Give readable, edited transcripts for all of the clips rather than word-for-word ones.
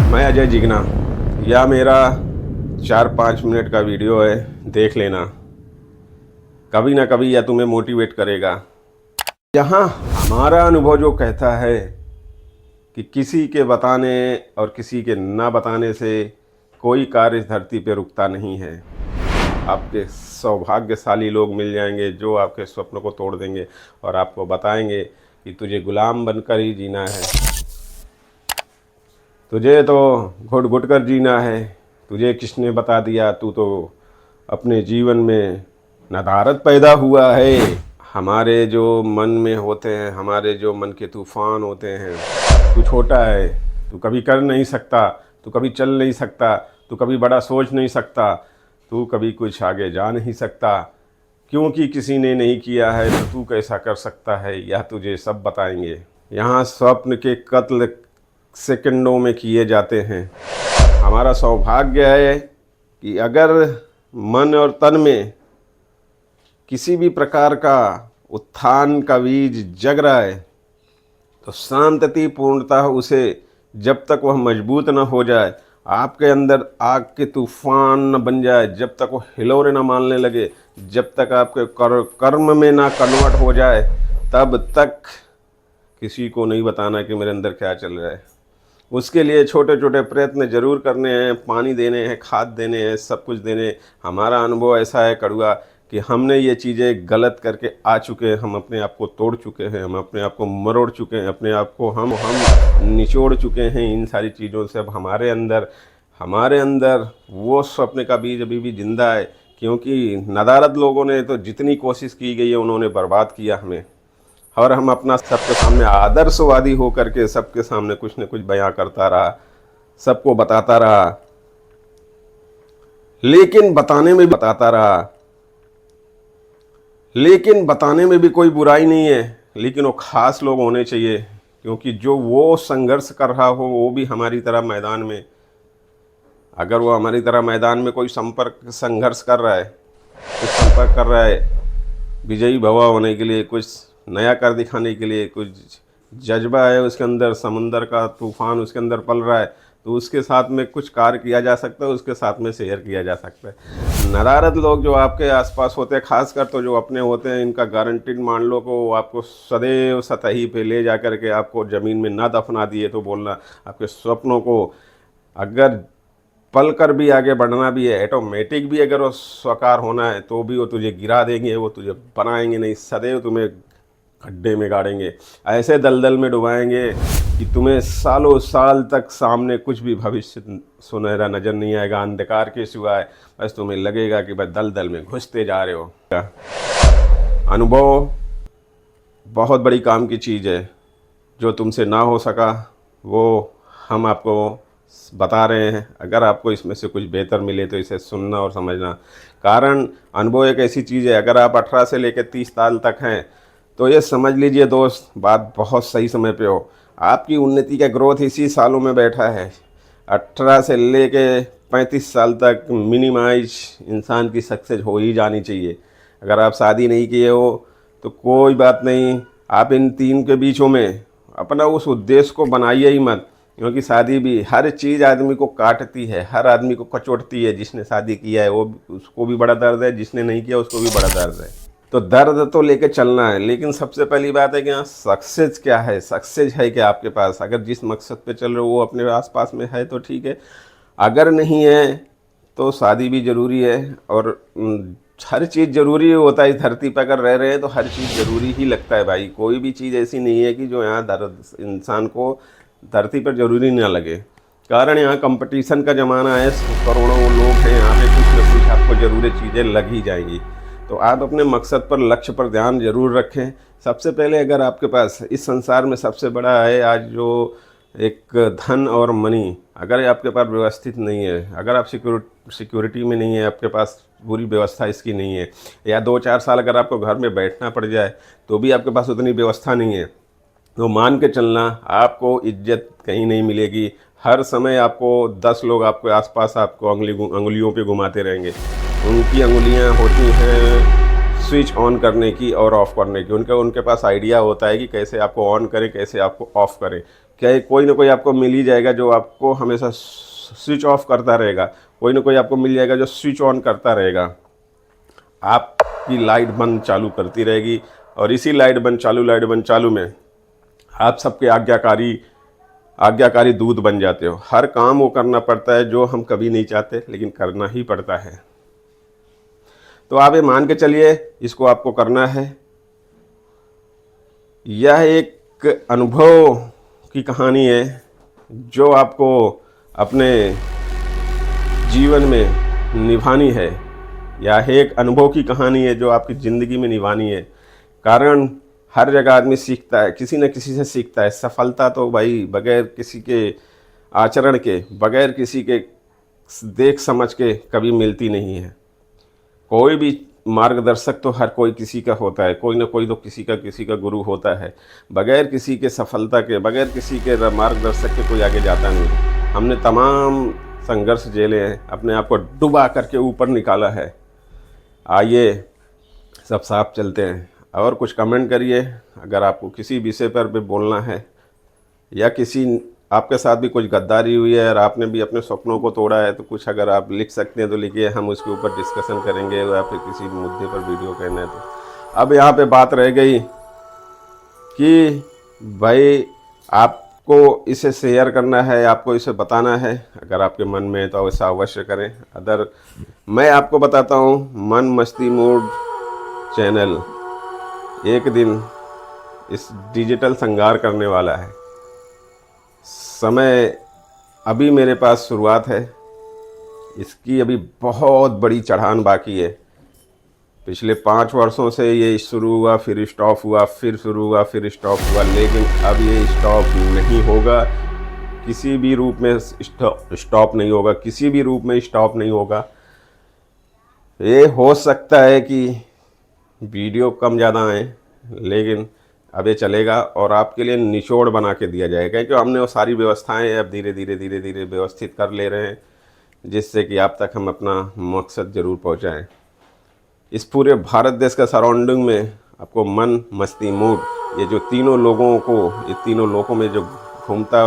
मैं अजय जिगना। यह मेरा 4-5 मिनट का वीडियो है, देख लेना। कभी ना कभी यह तुम्हें मोटिवेट करेगा। यहाँ हमारा अनुभव जो कहता है कि किसी के बताने और किसी के ना बताने से कोई कार्य इस धरती पे रुकता नहीं है। आपके सौभाग्यशाली लोग मिल जाएंगे जो आपके स्वप्नों को तोड़ देंगे और आपको बताएंगे कि तुझे गुलाम बनकर ही जीना है, तुझे तो घुट घुट कर जीना है। तुझे किसने बता दिया, तू तो अपने जीवन में नदारद पैदा हुआ है। हमारे जो मन में होते हैं, हमारे जो मन के तूफान होते हैं, तू छोटा है, तू कभी कर नहीं सकता, तू कभी चल नहीं सकता, तू कभी बड़ा सोच नहीं सकता, तू कभी कुछ आगे जा नहीं सकता, क्योंकि किसी ने नहीं किया है तो तू कैसा कर सकता है। यह तुझे सब बताएंगे। यहाँ स्वप्न के कत्ल सेकंडों में किए जाते हैं। हमारा सौभाग्य है कि अगर मन और तन में किसी भी प्रकार का उत्थान का बीज जग रहा है तो शांति पूर्णतः उसे, जब तक वह मजबूत न हो जाए, आपके अंदर आग के तूफान न बन जाए, जब तक वो हिलोरे न मारने लगे, जब तक आपके कर्म में ना कन्वर्ट हो जाए, तब तक किसी को नहीं बताना कि मेरे अंदर क्या चल रहा है। उसके लिए छोटे छोटे प्रयत्न जरूर करने हैं, पानी देने हैं, खाद देने हैं, सब कुछ देने। हमारा अनुभव ऐसा है कड़वा कि हमने ये चीज़ें गलत करके आ चुके हैं, हम अपने आप को तोड़ चुके हैं, हम अपने आप को मरोड़ चुके हैं, अपने आप को हम निचोड़ चुके हैं इन सारी चीज़ों से। अब हमारे अंदर वो स्वप्न का बीज अभी भी जिंदा है, क्योंकि नदारद लोगों ने तो जितनी कोशिश की गई है उन्होंने बर्बाद किया हमें। और हम अपना सबके सामने आदर्शवादी हो करके सबके सामने कुछ न कुछ बयां करता रहा, सबको बताता रहा, लेकिन बताने में भी कोई बुराई नहीं है। लेकिन वो खास लोग होने चाहिए, क्योंकि जो वो संघर्ष कर रहा हो वो भी हमारी तरह मैदान में, अगर वो हमारी तरह मैदान में कोई संघर्ष कर रहा है, कुछ संपर्क कर रहा है विजयी भवा होने के लिए, कुछ नया कर दिखाने के लिए, कुछ जज्बा है उसके अंदर, समंदर का तूफान उसके अंदर पल रहा है, तो उसके साथ में कुछ कार्य किया जा सकता है, उसके साथ में शेयर किया जा सकता है। नदारद लोग जो आपके आसपास होते हैं, खासकर तो जो अपने होते हैं, इनका गारंटीड मान लो को आपको सदैव सतही पे ले जा कर के आपको ज़मीन में ना दफना दिए तो बोलना, आपके स्वप्नों को अगर पल कर भी आगे बढ़ना भी है, ऑटोमेटिक भी अगर वो साकार होना है तो भी वो तुझे गिरा देंगे, वो तुझे बनाएंगे नहीं, सदैव तुम्हें खड्डे में गाड़ेंगे, ऐसे दलदल में डुबाएंगे कि तुम्हें सालों साल तक सामने कुछ भी भविष्य सुनहरा नज़र नहीं आएगा, अंधकार के सिवाय। बस तुम्हें लगेगा कि बस दलदल में घुसते जा रहे हो। अनुभव बहुत बड़ी काम की चीज़ है, जो तुमसे ना हो सका वो हम आपको बता रहे हैं। अगर आपको इसमें से कुछ बेहतर मिले तो इसे सुनना और समझना। कारण अनुभव एक ऐसी चीज़ है, अगर आप 18 से लेकर 30 साल तक हैं तो ये समझ लीजिए दोस्त, बात बहुत सही समय पे हो। आपकी उन्नति का ग्रोथ इसी सालों में बैठा है। 18 से लेके 35 साल तक मिनिमाइज इंसान की सक्सेस हो ही जानी चाहिए। अगर आप शादी नहीं किए हो तो कोई बात नहीं, आप इन 3 के बीचों में अपना उस उद्देश्य को बनाइए ही मत, क्योंकि शादी भी हर चीज़ आदमी को काटती है, हर आदमी को कचोटती है। जिसने शादी किया है वो, उसको भी बड़ा दर्द है, जिसने नहीं किया उसको भी बड़ा दर्द है। तो दर्द तो लेके चलना है, लेकिन सबसे पहली बात है कि हाँ सक्सेस क्या है, सक्सेस है क्या आपके पास। अगर जिस मकसद पे चल रहे हो वो अपने आसपास में है तो ठीक है, अगर नहीं है तो शादी भी ज़रूरी है। और हर चीज़ ज़रूरी होता है इस धरती पर, अगर रह रहे हैं तो हर चीज़ ज़रूरी ही लगता है भाई। कोई भी चीज़ ऐसी नहीं है कि जो यहाँ इंसान को धरती पर ज़रूरी ना लगे। कारण यहाँ कंपटीशन का ज़माना है, करोड़ों लोग हैं यहाँ पे, कुछ न कुछ आपको ज़रूरी चीज़ें लग ही जाएंगी। तो आप अपने मकसद पर, लक्ष्य पर ध्यान जरूर रखें। सबसे पहले अगर आपके पास इस संसार में सबसे बड़ा है आज जो एक धन और मनी, अगर आपके पास व्यवस्थित नहीं है, अगर आप सिक्योरिटी में नहीं है, आपके पास पूरी व्यवस्था इसकी नहीं है, या 2-4 साल अगर आपको घर में बैठना पड़ जाए तो भी आपके पास उतनी व्यवस्था नहीं है, तो मान के चलना आपको इज्जत कहीं नहीं मिलेगी। हर समय आपको 10 लोग आपके आसपास आपको अंगुलियों पे घुमाते रहेंगे। उनकी अंगुलियां होती हैं स्विच ऑन करने की और ऑफ़ करने की। उनके पास आइडिया होता है कि कैसे आपको ऑन करें, कैसे आपको ऑफ़ करें। क्या कोई ना कोई आपको मिल ही जाएगा जो आपको हमेशा स्विच ऑफ करता रहेगा, कोई ना कोई आपको मिल जाएगा जो स्विच ऑन करता रहेगा। आपकी लाइट बंद चालू करती रहेगी और इसी लाइट बंद चालू में आप सबके आज्ञाकारी दूत बन जाते हो। हर काम वो करना पड़ता है जो हम कभी नहीं चाहते, लेकिन करना ही पड़ता है। तो आप ये मान के चलिए, इसको आपको करना है। यह एक अनुभव की कहानी है जो आपको अपने जीवन में निभानी है। यह एक अनुभव की कहानी है जो आपकी ज़िंदगी में निभानी है। कारण हर जगह आदमी सीखता है, किसी न किसी से सीखता है। सफलता तो भाई बगैर किसी के आचरण के, बगैर किसी के देख समझ के कभी मिलती नहीं है। कोई भी मार्गदर्शक तो हर कोई किसी का होता है, कोई ना कोई तो किसी का गुरु होता है। बगैर किसी के सफलता के, बगैर किसी के मार्गदर्शक के कोई आगे जाता नहीं। हमने तमाम संघर्ष झेले हैं, अपने आप को डुबा करके ऊपर निकाला है। आइए सब साथ चलते हैं। और कुछ कमेंट करिए अगर आपको किसी विषय पर भी बोलना है, या किसी आपके साथ भी कुछ गद्दारी हुई है और आपने भी अपने सपनों को तोड़ा है, तो कुछ अगर आप लिख सकते हैं तो लिखिए, हम उसके ऊपर डिस्कशन करेंगे। या फिर किसी मुद्दे पर वीडियो करना है तो। अब यहाँ पे बात रह गई कि भाई आपको इसे शेयर करना है, आपको इसे बताना है। अगर आपके मन में है तो ऐसा अवश्य करें। अदर मैं आपको बताता हूँ, मन मस्ती मूड चैनल एक दिन इस डिजिटल संगार करने वाला है। समय अभी मेरे पास शुरुआत है, इसकी अभी बहुत बड़ी चढ़ान बाकी है। पिछले 5 वर्षों से ये शुरू हुआ, फिर स्टॉप हुआ, फिर शुरू हुआ, फिर स्टॉप हुआ, लेकिन अब ये स्टॉप नहीं होगा। किसी भी रूप में स्टॉप नहीं होगा, किसी भी रूप में स्टॉप नहीं होगा। ये हो सकता है कि वीडियो कम ज़्यादा आए, लेकिन अब ये चलेगा और आपके लिए निचोड़ बना के दिया जाएगा, क्योंकि हमने वो सारी व्यवस्थाएं अब धीरे धीरे व्यवस्थित कर ले रहे हैं, जिससे कि आप तक हम अपना मकसद ज़रूर पहुंचाएं। इस पूरे भारत देश का सराउंडिंग में आपको मन मस्ती मूड, ये जो तीनों लोगों को, ये तीनों लोगों में जो घूमता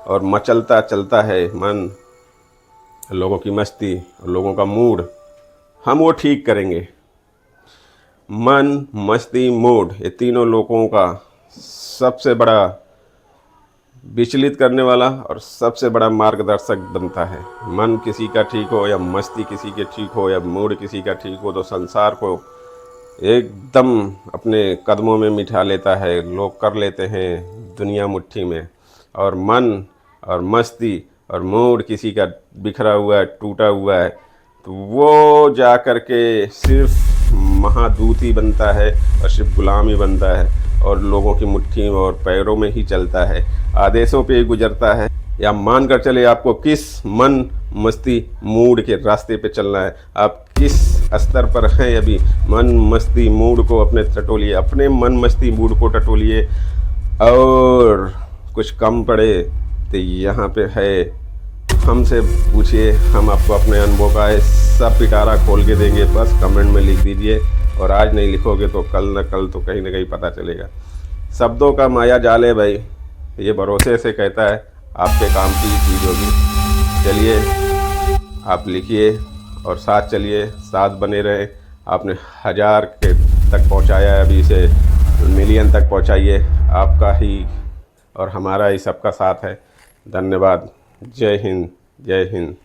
और मचलता चलता है, मन, लोगों की मस्ती और लोगों का मूड, हम वो ठीक करेंगे। मन मस्ती मूड, ये तीनों लोगों का सबसे बड़ा विचलित करने वाला और सबसे बड़ा मार्गदर्शक बनता है। मन किसी का ठीक हो या मस्ती किसी के ठीक हो या मूड किसी का ठीक हो, तो संसार को एकदम अपने कदमों में मिठा लेता है। लोग कर लेते हैं दुनिया मुट्ठी में। और मन और मस्ती और मूड किसी का बिखरा हुआ है, टूटा हुआ है, तो वो जा कर के सिर्फ महादूत ही बनता है और सिर्फ गुलाम ही बनता है और लोगों की मुट्ठी और पैरों में ही चलता है, आदेशों पे ही गुजरता है। या मान कर चले आपको किस मन मस्ती मूड के रास्ते पे चलना है, आप किस स्तर पर हैं अभी। मन मस्ती मूड को अपने टटोलिए, अपने मन मस्ती मूड को टटोलिए। और कुछ कम पड़े तो यहाँ पे है, हमसे पूछिए, हम आपको अपने अनुभव का सब पिटारा खोल के देंगे। बस कमेंट में लिख दीजिए, और आज नहीं लिखोगे तो कल न कल तो कहीं ना कहीं पता चलेगा। शब्दों का माया जाल है भाई, ये भरोसे से कहता है, आपके काम की चीज़ होगी। चलिए आप लिखिए और साथ चलिए, साथ बने रहे। आपने 1000 के तक पहुंचाया है, अभी इसे मिलियन तक पहुंचाइए। आपका ही और हमारा ही सबका साथ है। धन्यवाद। जय हिंद, जय हिंद।